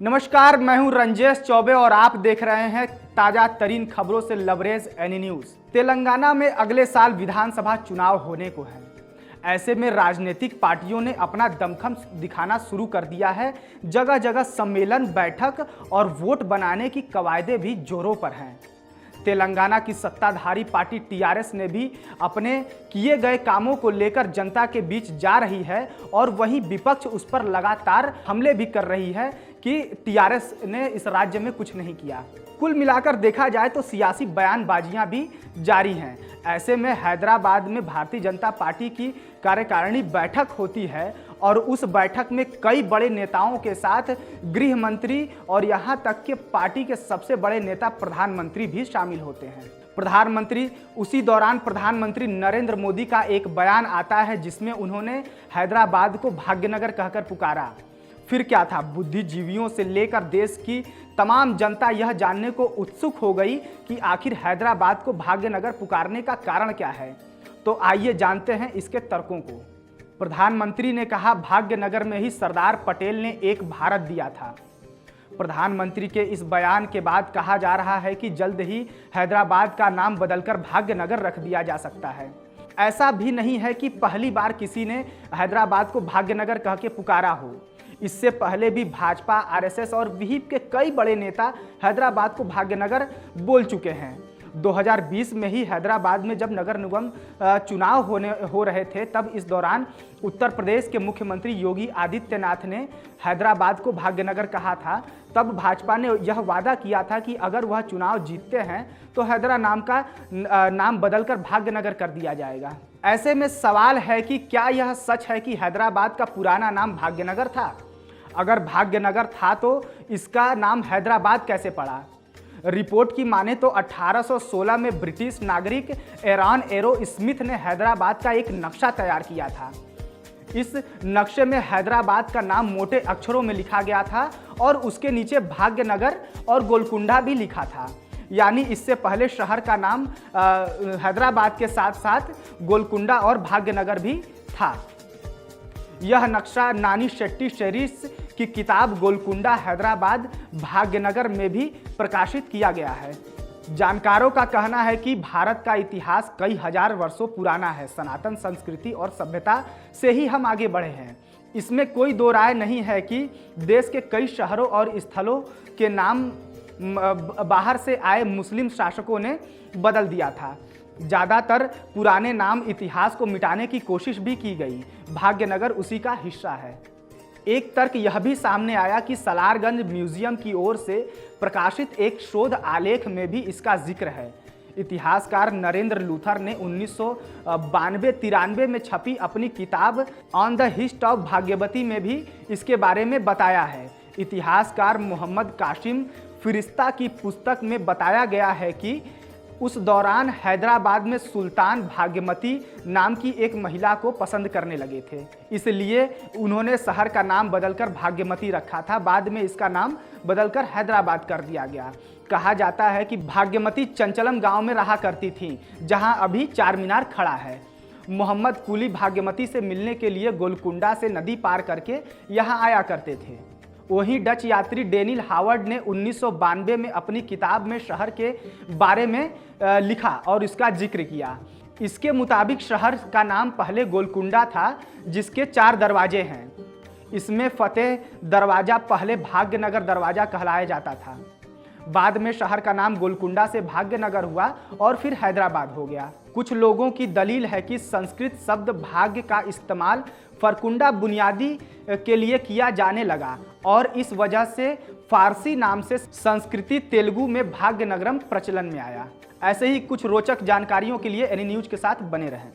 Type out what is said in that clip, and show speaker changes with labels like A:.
A: नमस्कार, मैं हूं रंजेश चौबे और आप देख रहे हैं ताजा तरीन खबरों से लबरेज एनी न्यूज। तेलंगाना में अगले साल विधानसभा चुनाव होने को है। ऐसे में राजनीतिक पार्टियों ने अपना दमखम दिखाना शुरू कर दिया है। जगह जगह सम्मेलन, बैठक और वोट बनाने की कवायदे भी जोरों पर हैं। तेलंगाना की सत्ताधारी पार्टी टीआरएस ने भी अपने किए गए कामों को लेकर जनता के बीच जा रही है और वहीं विपक्ष उस पर लगातार हमले भी कर रही है कि टीआरएस ने इस राज्य में कुछ नहीं किया। कुल मिलाकर देखा जाए तो सियासी बयानबाजियां भी जारी हैं। ऐसे में हैदराबाद में भारतीय जनता पार्टी की कार्यकारिणी बैठक होती है और उस बैठक में कई बड़े नेताओं के साथ गृह मंत्री और यहां तक कि पार्टी के सबसे बड़े नेता प्रधानमंत्री भी शामिल होते हैं। उसी दौरान प्रधानमंत्री नरेंद्र मोदी का एक बयान आता है जिसमें उन्होंने हैदराबाद को भाग्यनगर कहकर पुकारा। फिर क्या था, बुद्धिजीवियों से लेकर देश की तमाम जनता यह जानने को उत्सुक हो गई कि आखिर हैदराबाद को भाग्यनगर पुकारने का कारण क्या है। तो आइए जानते हैं इसके तर्कों को। प्रधानमंत्री ने कहा, भाग्यनगर में ही सरदार पटेल ने एक भारत दिया था। प्रधानमंत्री के इस बयान के बाद कहा जा रहा है कि जल्द ही हैदराबाद का नाम बदलकर भाग्यनगर रख दिया जा सकता है। ऐसा भी नहीं है कि पहली बार किसी ने हैदराबाद को भाग्यनगर कह के पुकारा हो। इससे पहले भी भाजपा, आरएसएस और विहिप के कई बड़े नेता हैदराबाद को भाग्यनगर बोल चुके हैं। 2020 में ही हैदराबाद में जब नगर निगम चुनाव हो रहे थे, तब इस दौरान उत्तर प्रदेश के मुख्यमंत्री योगी आदित्यनाथ ने हैदराबाद को भाग्यनगर कहा था। तब भाजपा ने यह वादा किया था कि अगर वह चुनाव जीतते हैं तो हैदरा नाम बदलकर भाग्यनगर कर दिया जाएगा। ऐसे में सवाल है कि क्या यह सच है कि हैदराबाद का पुराना नाम भाग्यनगर था? अगर भाग्यनगर था तो इसका नाम हैदराबाद कैसे पड़ा? रिपोर्ट की माने तो 1816 में ब्रिटिश नागरिक एरॉन एरो स्मिथ ने हैदराबाद का एक नक्शा तैयार किया था। इस नक्शे में हैदराबाद का नाम मोटे अक्षरों में लिखा गया था और उसके नीचे भाग्यनगर और गोलकुंडा भी लिखा था। यानी इससे पहले शहर का नाम हैदराबाद के साथ साथ गोलकुंडा और भाग्यनगर भी था। यह नक्शा नानी शेट्टी शेरिस की किताब गोलकुंडा हैदराबाद भाग्यनगर में भी प्रकाशित किया गया है। जानकारों का कहना है कि भारत का इतिहास कई हजार वर्षों पुराना है। सनातन संस्कृति और सभ्यता से ही हम आगे बढ़े हैं। इसमें कोई दो राय नहीं है कि देश के कई शहरों और स्थलों के नाम बाहर से आए मुस्लिम शासकों ने बदल दिया था। ज़्यादातर पुराने नाम इतिहास को मिटाने की कोशिश भी की गई। भाग्यनगर उसी का हिस्सा है। एक तर्क यह भी सामने आया कि सलारगंज म्यूजियम की ओर से प्रकाशित एक शोध आलेख में भी इसका जिक्र है। इतिहासकार नरेंद्र लूथर ने 1992-93 में छपी अपनी किताब ऑन द हिस्ट्री ऑफ भाग्यवती में भी इसके बारे में बताया है। इतिहासकार मोहम्मद कासिम फिरिश्ता की पुस्तक में बताया गया है कि उस दौरान हैदराबाद में सुल्तान भाग्यमती नाम की एक महिला को पसंद करने लगे थे, इसलिए उन्होंने शहर का नाम बदलकर भाग्यमती रखा था। बाद में इसका नाम बदलकर हैदराबाद कर दिया गया। कहा जाता है कि भाग्यमती चंचलम गांव में रहा करती थी, जहां अभी चार मीनार खड़ा है। मोहम्मद कुली भाग्यमती से मिलने के लिए गोलकुंडा से नदी पार करके यहाँ आया करते थे। वहीं डच यात्री डेनियल हावर्ड ने 1992 में अपनी किताब में शहर के बारे में लिखा और इसका जिक्र किया। इसके मुताबिक शहर का नाम पहले गोलकुंडा था, जिसके 4 दरवाजे हैं। इसमें फतेह दरवाजा पहले भाग्यनगर दरवाजा कहलाया जाता था। बाद में शहर का नाम गोलकुंडा से भाग्यनगर हुआ और फिर हैदराबाद हो गया। कुछ लोगों की दलील है कि संस्कृत शब्द भाग्य का इस्तेमाल फरकुंडा बुनियादी के लिए किया जाने लगा और इस वजह से फारसी नाम से संस्कृति तेलुगु में भाग्यनगरम प्रचलन में आया। ऐसे ही कुछ रोचक जानकारियों के लिए एनी न्यूज के साथ बने रहें।